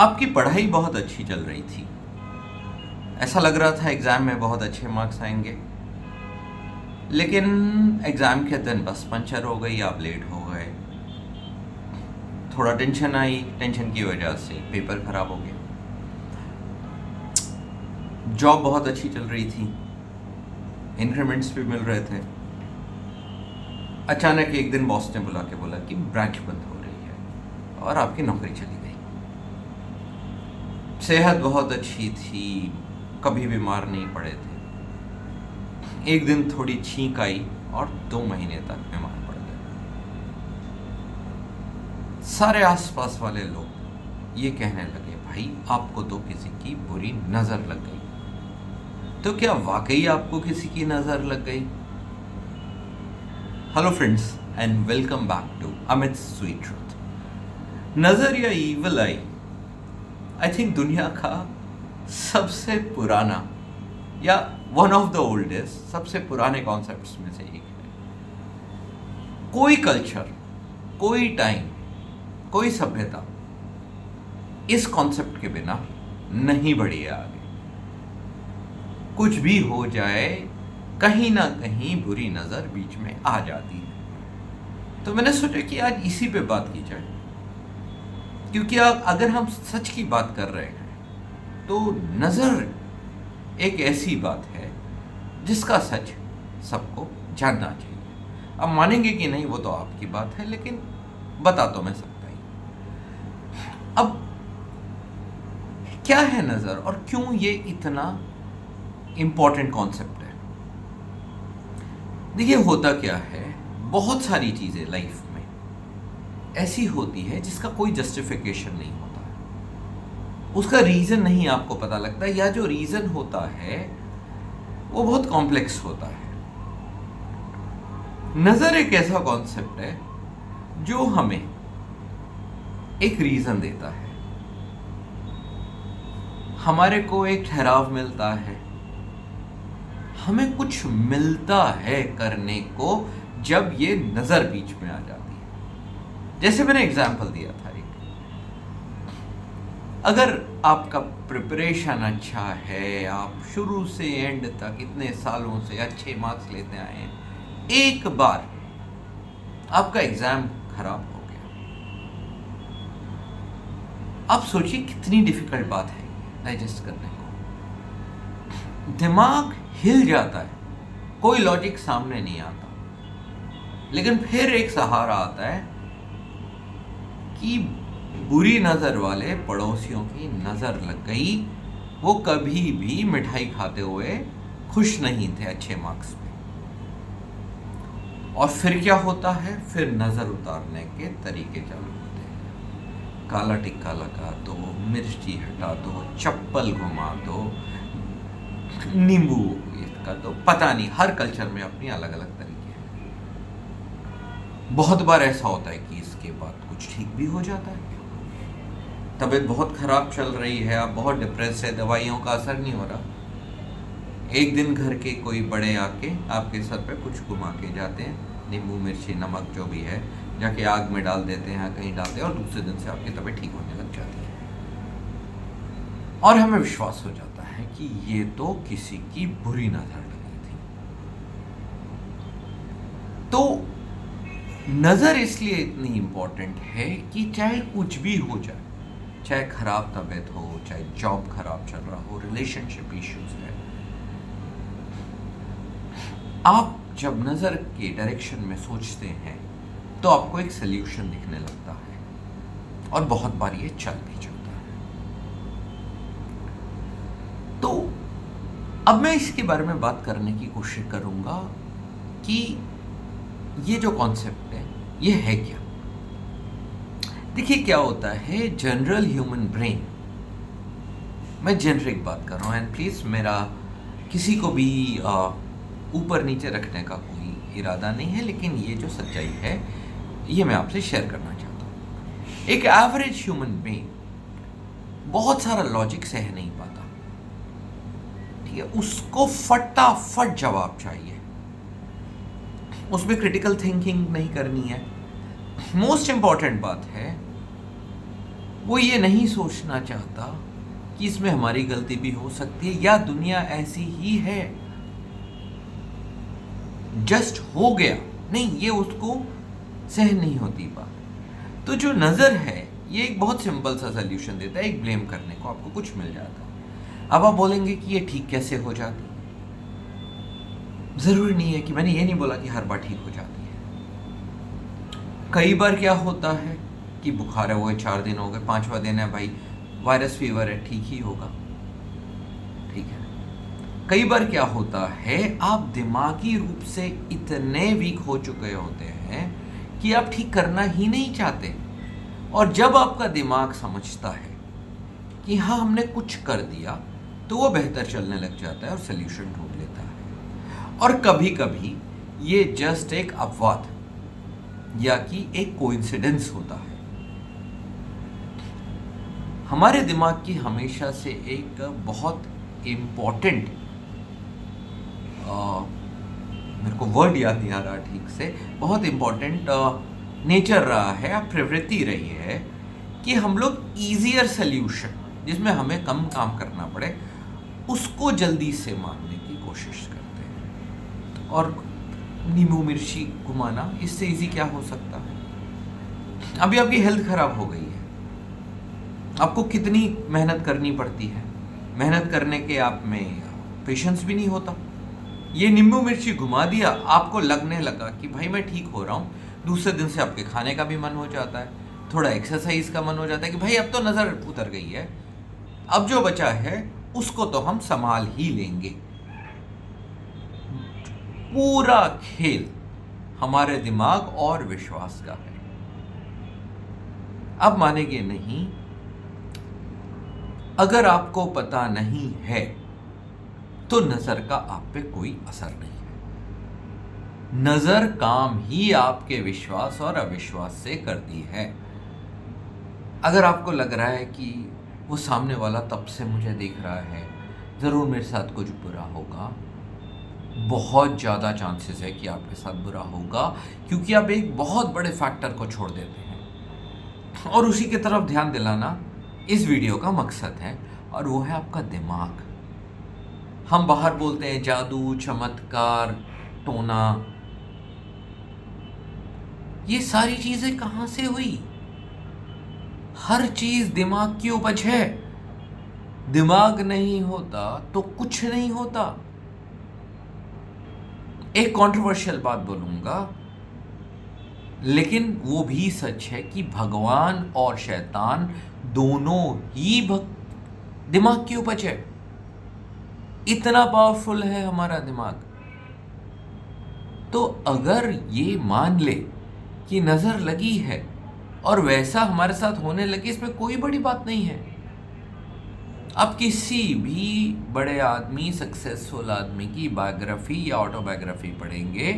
आपकी पढ़ाई बहुत अच्छी चल रही थी। ऐसा लग रहा था एग्ज़ाम में बहुत अच्छे मार्क्स आएंगे, लेकिन एग्ज़ाम के दिन बस पंचर हो गई, आप लेट हो गए। थोड़ा टेंशन आई, टेंशन की वजह से पेपर ख़राब हो गया। जॉब बहुत अच्छी चल रही थी, इंक्रीमेंट्स भी मिल रहे थे। अचानक एक दिन बॉस ने बुला के बोला कि ब्रांच बंद हो रही है और आपकी नौकरी चली गई। सेहत बहुत अच्छी थी, कभी बीमार नहीं पड़े थे। एक दिन थोड़ी छींक आई और 2 महीने तक बीमार पड़ गए। सारे आसपास वाले लोग ये कहने लगे, भाई आपको तो किसी की बुरी नज़र लग गई। तो क्या वाकई आपको किसी की नज़र लग गई? Hello friends and welcome back to Amit sweet truth. नज़र या ईविल आई, आई थिंक दुनिया का सबसे पुराना या वन ऑफ द ओल्डेस्ट, सबसे पुराने कॉन्सेप्ट्स में से एक है। कोई कल्चर, कोई टाइम, कोई सभ्यता इस कॉन्सेप्ट के बिना नहीं बढ़ी है आगे। कुछ भी हो जाए, कहीं ना कहीं बुरी नज़र बीच में आ जाती है। तो मैंने सोचा कि आज इसी पे बात की जाए, क्योंकि अगर हम सच की बात कर रहे हैं तो नज़र एक ऐसी बात है जिसका सच सबको जानना चाहिए। अब मानेंगे कि नहीं वो तो आपकी बात है, लेकिन बता तो मैं सकता ही। अब क्या है नज़र और क्यों ये इतना इम्पॉर्टेंट कॉन्सेप्ट है? देखिए, होता क्या है, बहुत सारी चीज़ें लाइफ में ऐसी होती है जिसका कोई जस्टिफिकेशन नहीं होता, उसका रीज़न नहीं आपको पता लगता, या जो रीज़न होता है वो बहुत कॉम्प्लेक्स होता है। नज़र एक ऐसा कॉन्सेप्ट है जो हमें एक रीज़न देता है, हमारे को एक ठहराव मिलता है, हमें कुछ मिलता है करने को जब ये नज़र बीच में आ जाती है। जैसे मैंने एग्जाम्पल दिया था, अगर आपका प्रिपरेशन अच्छा है, आप शुरू से एंड तक इतने सालों से अच्छे मार्क्स लेते आए हैं, एक बार आपका एग्जाम खराब हो गया, आप सोचिए कितनी डिफिकल्ट बात है डाइजेस्ट करने को। दिमाग हिल जाता है, कोई लॉजिक सामने नहीं आता, लेकिन फिर एक सहारा आता है कि बुरी नज़र वाले पड़ोसियों की नज़र लग गई। वो कभी भी मिठाई खाते हुए खुश नहीं थे अच्छे मार्क्स पे। और फिर क्या होता है, फिर नज़र उतारने के तरीके चालू होते हैं। काला टिक्का लगा दो, मिर्ची हटा दो, चप्पल घुमा दो, नींबू का दो, पता नहीं, हर कल्चर में अपनी अलग अलग तरीके हैं। बहुत बार ऐसा होता है कि इसके बाद कुछ ठीक भी हो जाता है। तबीयत बहुत ख़राब चल रही है, आप बहुत डिप्रेस है, दवाइयों का असर नहीं हो रहा, एक दिन घर के कोई बड़े आके आपके सर पे कुछ घुमा के जाते हैं, नींबू मिर्ची नमक जो भी है जाके आग में डाल देते हैं, कहीं डालते हैं, और दूसरे दिन से आपकी तबीयत ठीक होने लग जाती है। और हमें विश्वास हो जाता है कि ये तो किसी की बुरी नज़र लगी थी। तो नज़र इसलिए इतनी इम्पोर्टेंट है कि चाहे कुछ भी हो जाए, चाहे खराब तबीयत हो, चाहे जॉब खराब चल रहा हो, रिलेशनशिप इश्यूज है, आप जब नज़र के डायरेक्शन में सोचते हैं तो आपको एक सल्यूशन दिखने लगता है, और बहुत बार ये चल भी जाता है। तो अब मैं इसके बारे में बात करने की कोशिश करूंगा कि ये जो कॉन्सेप्ट है ये है क्या। देखिए, क्या होता है, जनरल ह्यूमन ब्रेन, मैं जेनरिक बात कर रहा हूँ, एंड प्लीज़ मेरा किसी को भी ऊपर नीचे रखने का कोई इरादा नहीं है, लेकिन ये जो सच्चाई है ये मैं आपसे शेयर करना चाहता हूँ। एक एवरेज ह्यूमन ब्रेन बहुत सारा लॉजिक सह नहीं पाता, ठीक है, उसको फटाफट जवाब चाहिए, उसमें क्रिटिकल थिंकिंग नहीं करनी है। मोस्ट इंपॉर्टेंट बात है, वो ये नहीं सोचना चाहता कि इसमें हमारी गलती भी हो सकती है या दुनिया ऐसी ही है, जस्ट हो गया, नहीं, ये उसको सहन नहीं होती बात। तो जो नज़र है ये एक बहुत सिंपल सा सल्यूशन देता है, एक ब्लेम करने को आपको कुछ मिल जाता है। अब आप बोलेंगे कि ये ठीक कैसे हो जाती, ज़रूरी नहीं है कि, मैंने ये नहीं बोला कि हर बार ठीक हो जाती है। कई बार क्या होता है कि बुखार है, वो 4 दिन हो गए, 5वां दिन है, भाई वायरस फीवर है, ठीक ही होगा, ठीक है। कई बार क्या होता है, आप दिमागी रूप से इतने वीक हो चुके होते हैं कि आप ठीक करना ही नहीं चाहते, और जब आपका दिमाग समझता है कि हाँ हमने कुछ कर दिया, तो वो बेहतर चलने लग जाता है और सल्यूशन ढूंढ लेता है। और कभी कभी ये जस्ट एक अपवाद या कि एक कोइंसिडेंस होता है। हमारे दिमाग की हमेशा से एक बहुत इम्पॉर्टेंट, मेरे को वर्ड याद नहीं आ रहा ठीक से, बहुत इम्पॉर्टेंट नेचर रहा है या प्रवृत्ति रही है कि हम लोग ईजियर सल्यूशन, जिसमें हमें कम काम करना पड़े, उसको जल्दी से मानने की कोशिश करते हैं। और नींबू मिर्ची घुमाना, इससे इजी क्या हो सकता है। अभी आपकी हेल्थ खराब हो गई है, आपको कितनी मेहनत करनी पड़ती है, मेहनत करने के आप में पेशेंस भी नहीं होता। ये नींबू मिर्ची घुमा दिया, आपको लगने लगा कि भाई मैं ठीक हो रहा हूँ, दूसरे दिन से आपके खाने का भी मन हो जाता है, थोड़ा एक्सरसाइज का मन हो जाता है कि भाई अब तो नज़र उतर गई है, अब जो बचा है उसको तो हम संभाल ही लेंगे। पूरा खेल हमारे दिमाग और विश्वास का है। अब मानेंगे नहीं, अगर आपको पता नहीं है तो नजर का आप पे कोई असर नहीं है। नजर काम ही आपके विश्वास और अविश्वास से करती है। अगर आपको लग रहा है कि वो सामने वाला तब से मुझे देख रहा है, ज़रूर मेरे साथ कुछ बुरा होगा, बहुत ज़्यादा चांसेस है कि आपके साथ बुरा होगा, क्योंकि आप एक बहुत बड़े फैक्टर को छोड़ देते हैं। और उसी की तरफ ध्यान दिलाना इस वीडियो का मकसद है, और वो है आपका दिमाग। हम बाहर बोलते हैं जादू, चमत्कार, टोना, ये सारी चीजें कहां से हुई? हर चीज दिमाग की उपज है। दिमाग नहीं होता तो कुछ नहीं होता। एक कंट्रोवर्शियल बात बोलूंगा, लेकिन वो भी सच है कि भगवान और शैतान दोनों ही दिमाग की उपज है। इतना पावरफुल है हमारा दिमाग। तो अगर ये मान ले कि नजर लगी है और वैसा हमारे साथ होने लगे, इसमें कोई बड़ी बात नहीं है। आप किसी भी बड़े आदमी, सक्सेसफुल आदमी की बायोग्राफी या ऑटोबायोग्राफी पढ़ेंगे,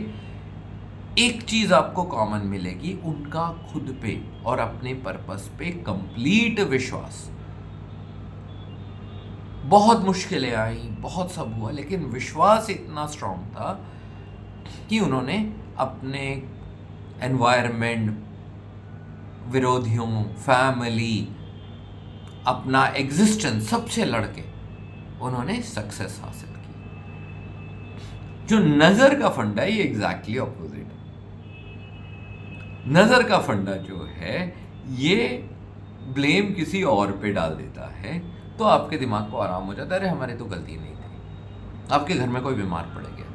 एक चीज आपको कॉमन मिलेगी, उनका खुद पे और अपने पर्पस पे कंप्लीट विश्वास। बहुत मुश्किलें आई, बहुत सब हुआ, लेकिन विश्वास इतना स्ट्रांग था कि उन्होंने अपने एनवायरनमेंट, विरोधियों, फैमिली, अपना एग्जिस्टेंस, सबसे लड़के उन्होंने सक्सेस हासिल की। जो नजर का फंडा है, ये एग्जैक्टली ऑपोजिट। नजर का फंडा जो है, ये ब्लेम किसी और पे डाल देता है, तो आपके दिमाग को आराम हो जाता है, अरे हमारी तो गलती नहीं थी। आपके घर में कोई बीमार पड़ गया,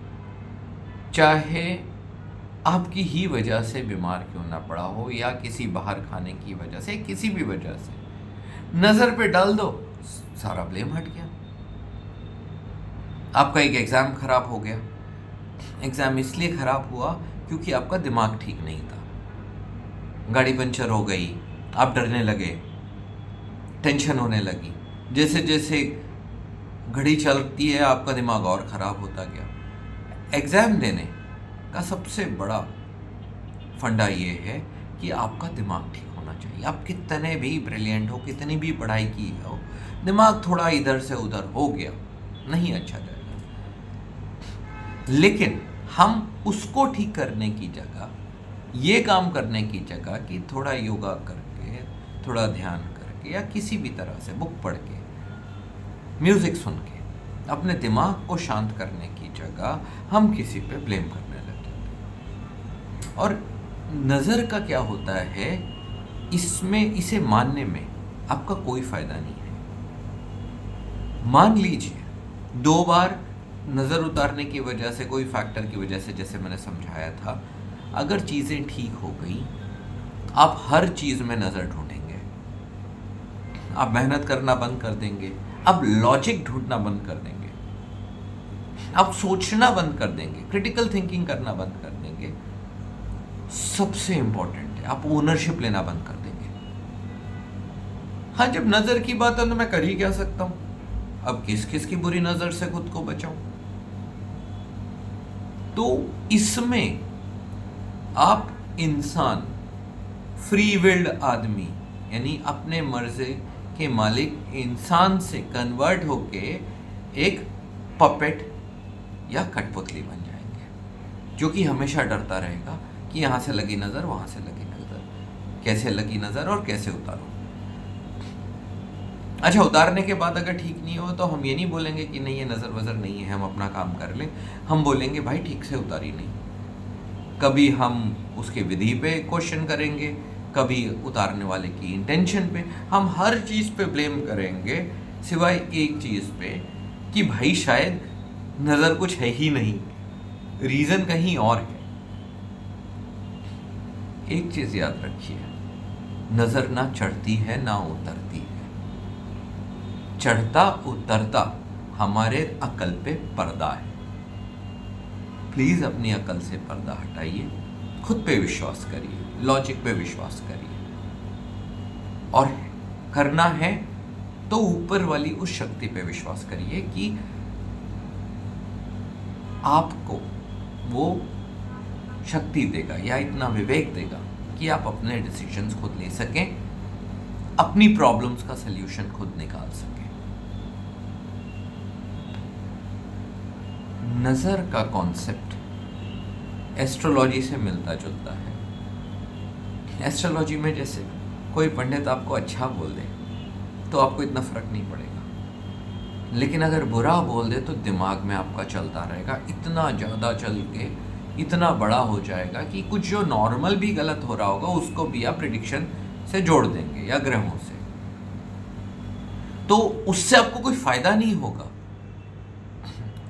चाहे आपकी ही वजह से बीमार क्यों ना पड़ा हो, या किसी बाहर खाने की वजह से, किसी भी वजह से, नजर पे डाल दो, सारा ब्लेम हट गया। आपका एक एग्जाम खराब हो गया, एग्जाम इसलिए खराब हुआ क्योंकि आपका दिमाग ठीक नहीं था। गाड़ी पंचर हो गई, आप डरने लगे, टेंशन होने लगी, जैसे जैसे घड़ी चलती है आपका दिमाग और खराब होता गया। एग्जाम देने का सबसे बड़ा फंडा ये है कि आपका दिमाग ठीक होना चाहिए। आप कितने भी ब्रिलियंट हो, कितनी भी पढ़ाई की हो, दिमाग थोड़ा इधर से उधर हो गया, नहीं अच्छा जाएगा। लेकिन हम उसको ठीक करने की जगह, ये काम करने की जगह कि थोड़ा योगा करके, थोड़ा ध्यान करके, के या किसी भी तरह से बुक पढ़ के, म्यूज़िक सुन के अपने दिमाग को शांत करने की जगह हम किसी पे ब्लेम करने लग जाते हैं। और नज़र का क्या होता है, इसमें इसे मानने में आपका कोई फ़ायदा नहीं है। मान लीजिए 2 बार नज़र उतारने की वजह से, कोई फैक्टर की वजह से, जैसे मैंने समझाया था, अगर चीज़ें ठीक हो गई, आप हर चीज़ में नज़र ढूंढेंगे, आप मेहनत करना बंद कर देंगे, आप लॉजिक ढूंढना बंद कर देंगे, आप सोचना बंद कर देंगे, क्रिटिकल थिंकिंग करना बंद कर देंगे। सबसे इंपॉर्टेंट है, आप ओनरशिप लेना बंद कर देंगे। हाँ, जब नज़र की बात है तो मैं कर ही क्या सकता हूं, अब किस किस की बुरी नज़र से खुद को बचाऊं। तो इसमें आप इंसान, फ्री विल्ड आदमी, यानी अपने मर्जी के मालिक इंसान से कन्वर्ट होके एक पपेट या कठपुतली बन जाएंगे, जो कि हमेशा डरता रहेगा कि यहाँ से लगी नज़र, वहाँ से लगी नज़र, कैसे लगी नज़र और कैसे उतारूं। अच्छा, उतारने के बाद अगर ठीक नहीं हो तो हम ये नहीं बोलेंगे कि नहीं ये नज़र वज़र नहीं है, हम अपना काम कर लें। हम बोलेंगे भाई ठीक से उतारी नहीं। कभी हम उसके विधि पे क्वेश्चन करेंगे, कभी उतारने वाले की इंटेंशन पे, हम हर चीज़ पे ब्लेम करेंगे सिवाय एक चीज़ पे कि भाई शायद नज़र कुछ है ही नहीं, रीज़न कहीं और है। एक चीज़ याद रखिए, नज़र ना चढ़ती है ना उतरती है, चढ़ता उतरता हमारे अकल पे पर्दा है। प्लीज़ अपनी अकल से पर्दा हटाइए, खुद पे विश्वास करिए, लॉजिक पे विश्वास करिए, और करना है तो ऊपर वाली उस शक्ति पे विश्वास करिए कि आपको वो शक्ति देगा या इतना विवेक देगा कि आप अपने डिसीजंस खुद ले सकें, अपनी प्रॉब्लम्स का सल्यूशन खुद निकाल सकें। नज़र का कॉन्सेप्ट एस्ट्रोलॉजी से मिलता जुलता है। एस्ट्रोलॉजी में जैसे कोई पंडित आपको अच्छा बोल दे तो आपको इतना फर्क नहीं पड़ेगा, लेकिन अगर बुरा बोल दे तो दिमाग में आपका चलता रहेगा, इतना ज़्यादा चल के इतना बड़ा हो जाएगा कि कुछ जो नॉर्मल भी गलत हो रहा होगा उसको भी आप प्रेडिक्शन से जोड़ देंगे या ग्रहों से, तो उससे आपको कोई फायदा नहीं होगा,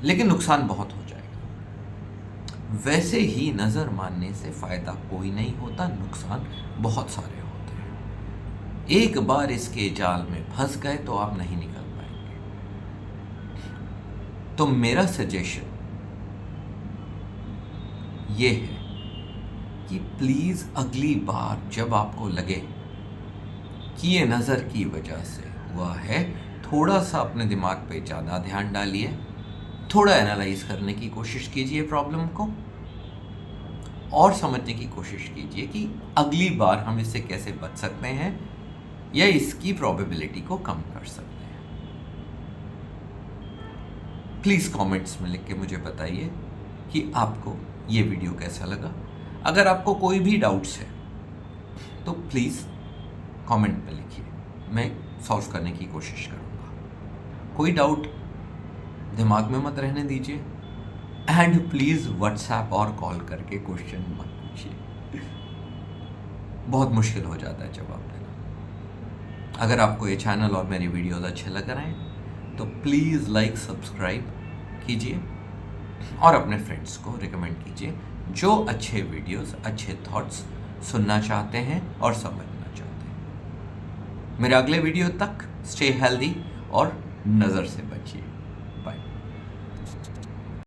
लेकिन नुकसान बहुत हो जाएगा। वैसे ही नज़र मानने से फायदा कोई नहीं होता, नुकसान बहुत सारे होते हैं। एक बार इसके जाल में फंस गए तो आप नहीं निकल पाएंगे। तो मेरा सजेशन ये है कि प्लीज़ अगली बार जब आपको लगे कि ये नज़र की वजह से हुआ है, थोड़ा सा अपने दिमाग पे ज़्यादा ध्यान डालिए, थोड़ा एनालाइज करने की कोशिश कीजिए प्रॉब्लम को, और समझने की कोशिश कीजिए कि अगली बार हम इससे कैसे बच सकते हैं या इसकी प्रोबेबिलिटी को कम कर सकते हैं। प्लीज़ कमेंट्स में लिख के मुझे बताइए कि आपको ये वीडियो कैसा लगा। अगर आपको कोई भी डाउट्स है तो प्लीज़ कमेंट में लिखिए, मैं सॉल्व करने की कोशिश करूँगा। कोई डाउट दिमाग में मत रहने दीजिए, एंड प्लीज़ व्हाट्सएप और कॉल करके क्वेश्चन मत पूछिए, बहुत मुश्किल हो जाता है जवाब देना। अगर आपको ये चैनल और मेरी वीडियोस अच्छे लग रहे हैं तो प्लीज़ लाइक सब्सक्राइब कीजिए और अपने फ्रेंड्स को रिकमेंड कीजिए जो अच्छे वीडियोस, अच्छे थॉट्स सुनना चाहते हैं और समझना चाहते हैं। मेरे अगले वीडियो तक स्टे हेल्दी और नज़र से बचिए।